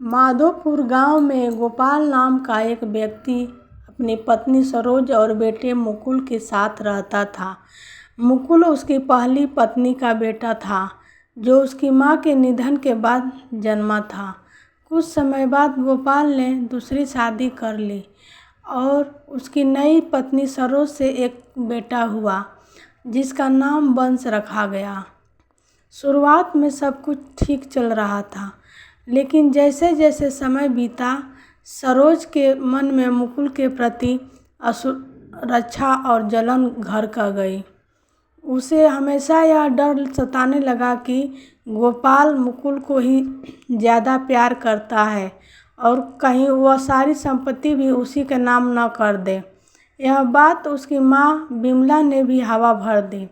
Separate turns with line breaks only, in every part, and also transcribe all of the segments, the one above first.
माधोपुर गांव में गोपाल नाम का एक व्यक्ति अपनी पत्नी सरोज और बेटे मुकुल के साथ रहता था। मुकुल उसकी पहली पत्नी का बेटा था, जो उसकी मां के निधन के बाद जन्मा था। कुछ समय बाद गोपाल ने दूसरी शादी कर ली और उसकी नई पत्नी सरोज से एक बेटा हुआ, जिसका नाम वंश रखा गया। शुरुआत में सब कुछ ठीक चल रहा था, लेकिन जैसे जैसे समय बीता, सरोज के मन में मुकुल के प्रति असुरक्षा और जलन घर कर गई। उसे हमेशा यह डर सताने लगा कि गोपाल मुकुल को ही ज़्यादा प्यार करता है और कहीं वह सारी संपत्ति भी उसी के नाम न कर दे। यह बात उसकी माँ बिमला ने भी हवा भर दी।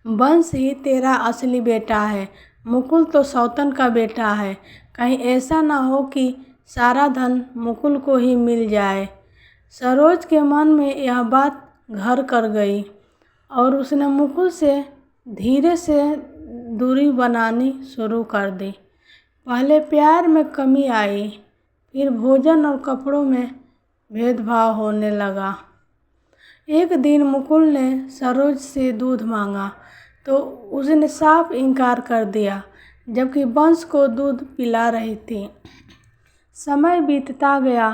वंश ही तेरा असली बेटा है, मुकुल तो सौतन का बेटा है। कहीं ऐसा न हो कि सारा धन मुकुल को ही मिल जाए। सरोज के मन में यह बात घर कर गई और उसने मुकुल से धीरे से दूरी बनानी शुरू कर दी। पहले प्यार में कमी आई, फिर भोजन और कपड़ों में भेदभाव होने लगा। एक दिन मुकुल ने सरोज से दूध मांगा तो उसने साफ इनकार कर दिया, जबकि वंश को दूध पिला रही थी। समय बीतता गया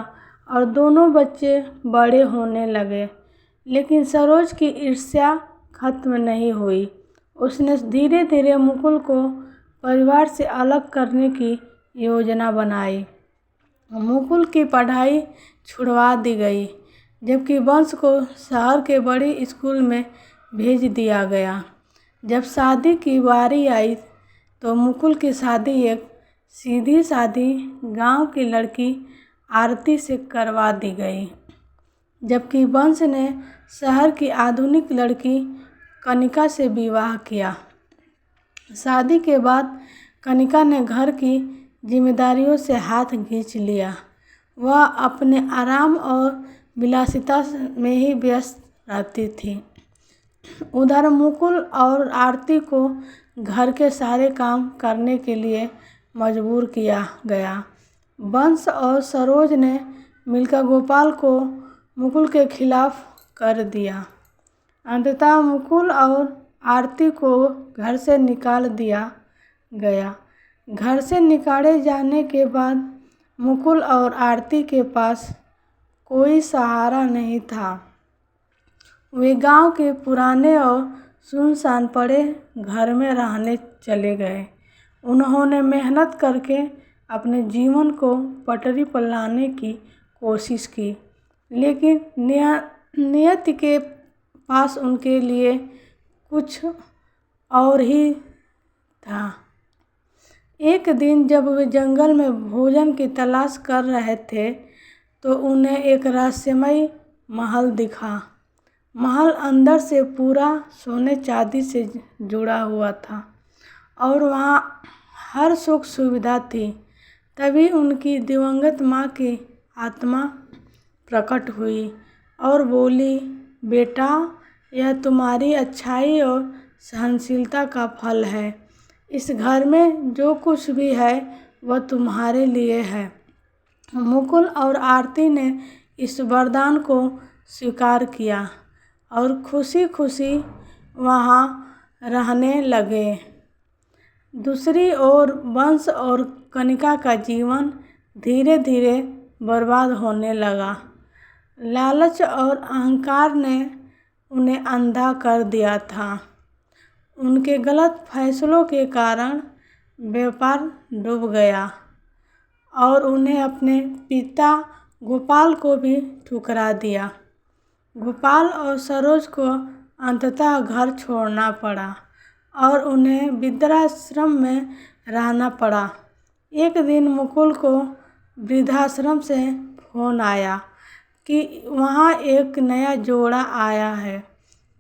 और दोनों बच्चे बड़े होने लगे, लेकिन सरोज की ईर्ष्या खत्म नहीं हुई। उसने धीरे धीरे मुकुल को परिवार से अलग करने की योजना बनाई। मुकुल की पढ़ाई छुड़वा दी गई, जबकि वंश को शहर के बड़े स्कूल में भेज दिया गया। जब शादी की बारी आई तो मुकुल की शादी एक सीधी सादी गांव की लड़की आरती से करवा दी गई, जबकि वंश ने शहर की आधुनिक लड़की कनिका से विवाह किया। शादी के बाद कनिका ने घर की जिम्मेदारियों से हाथ खींच लिया। वह अपने आराम और विलासिता में ही व्यस्त रहती थी। उधर मुकुल और आरती को घर के सारे काम करने के लिए मजबूर किया गया। वंश और सरोज ने मिलकर गोपाल को मुकुल के खिलाफ कर दिया। अंततः मुकुल और आरती को घर से निकाल दिया गया। घर से निकाले जाने के बाद मुकुल और आरती के पास कोई सहारा नहीं था। वे गांव के पुराने और सुनसान पड़े घर में रहने चले गए। उन्होंने मेहनत करके अपने जीवन को पटरी पर लाने की कोशिश की, लेकिन नियति के पास उनके लिए कुछ और ही था। एक दिन जब वे जंगल में भोजन की तलाश कर रहे थे तो उन्हें एक रहस्यमयी महल दिखा। महल अंदर से पूरा सोने चांदी से जुड़ा हुआ था और वहाँ हर सुख सुविधा थी। तभी उनकी दिवंगत माँ की आत्मा प्रकट हुई और बोली, बेटा, यह तुम्हारी अच्छाई और सहनशीलता का फल है। इस घर में जो कुछ भी है वह तुम्हारे लिए है। मुकुल और आरती ने इस वरदान को स्वीकार किया और खुशी खुशी वहाँ रहने लगे। दूसरी ओर वंश और कनिका का जीवन धीरे धीरे बर्बाद होने लगा। लालच और अहंकार ने उन्हें अंधा कर दिया था। उनके गलत फैसलों के कारण व्यापार डूब गया और उन्हें अपने पिता गोपाल को भी ठुकरा दिया। गोपाल और सरोज को अंततः घर छोड़ना पड़ा और उन्हें वृद्धाश्रम में रहना पड़ा। एक दिन मुकुल को वृद्धाश्रम से फोन आया कि वहाँ एक नया जोड़ा आया है।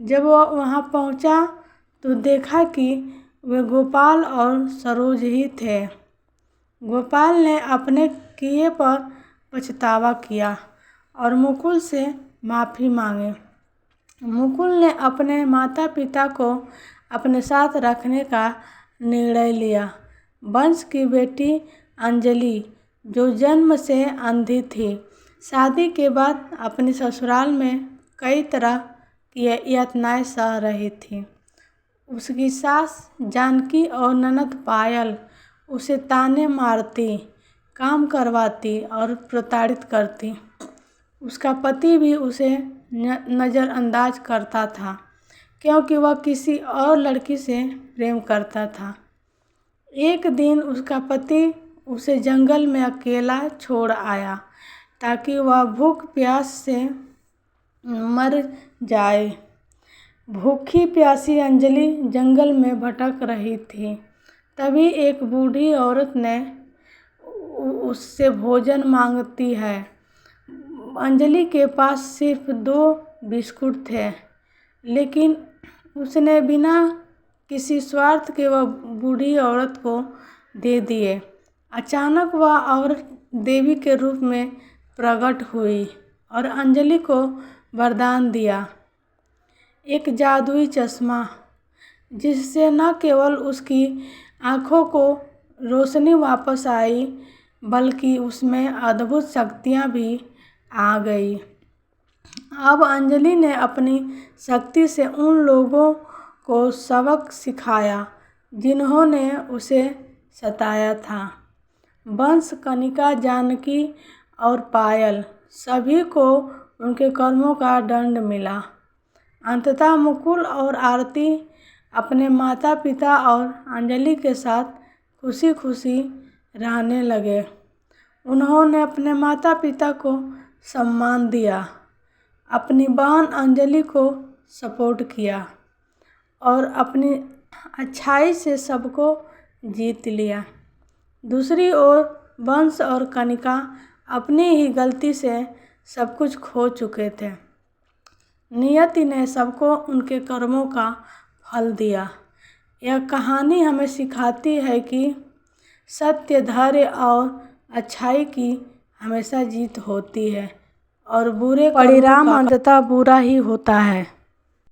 जब वह वहाँ पहुँचा तो देखा कि वे गोपाल और सरोज ही थे। गोपाल ने अपने किए पर पछतावा किया और मुकुल से माफ़ी मांगी। मुकुल ने अपने माता पिता को अपने साथ रखने का निर्णय लिया। वंश की बेटी अंजलि, जो जन्म से अंधी थी, शादी के बाद अपने ससुराल में कई तरह की यातनाएं सह रही थी। उसकी सास जानकी और ननद पायल उसे ताने मारती, काम करवाती और प्रताड़ित करती। उसका पति भी उसे नज़रअंदाज करता था क्योंकि वह किसी और लड़की से प्रेम करता था। एक दिन उसका पति उसे जंगल में अकेला छोड़ आया ताकि वह भूख प्यास से मर जाए। भूखी प्यासी अंजलि जंगल में भटक रही थी। तभी एक बूढ़ी औरत ने उससे भोजन मांगती है। अंजलि के पास सिर्फ 2 बिस्कुट थे, लेकिन उसने बिना किसी स्वार्थ के वह बूढ़ी औरत को दे दिए। अचानक वह औरत देवी के रूप में प्रकट हुई और अंजलि को वरदान दिया, एक जादुई चश्मा, जिससे न केवल उसकी आँखों को रोशनी वापस आई बल्कि उसमें अद्भुत शक्तियाँ भी आ गई। अब अंजलि ने अपनी शक्ति से उन लोगों को सबक सिखाया जिन्होंने उसे सताया था। बंश, कनिका, जानकी और पायल, सभी को उनके कर्मों का दंड मिला। अंततः मुकुल और आरती अपने माता पिता और अंजलि के साथ खुशी खुशी रहने लगे। उन्होंने अपने माता पिता को सम्मान दिया, अपनी बहन अंजलि को सपोर्ट किया और अपनी अच्छाई से सबको जीत लिया। दूसरी ओर बंश और कनिका अपनी ही गलती से सब कुछ खो चुके थे। नियति ने सबको उनके कर्मों का फल दिया। यह कहानी हमें सिखाती है कि सत्य, धैर्य और अच्छाई की हमेशा जीत होती है और बुरे परिणाम अंततः बुरा ही होता है।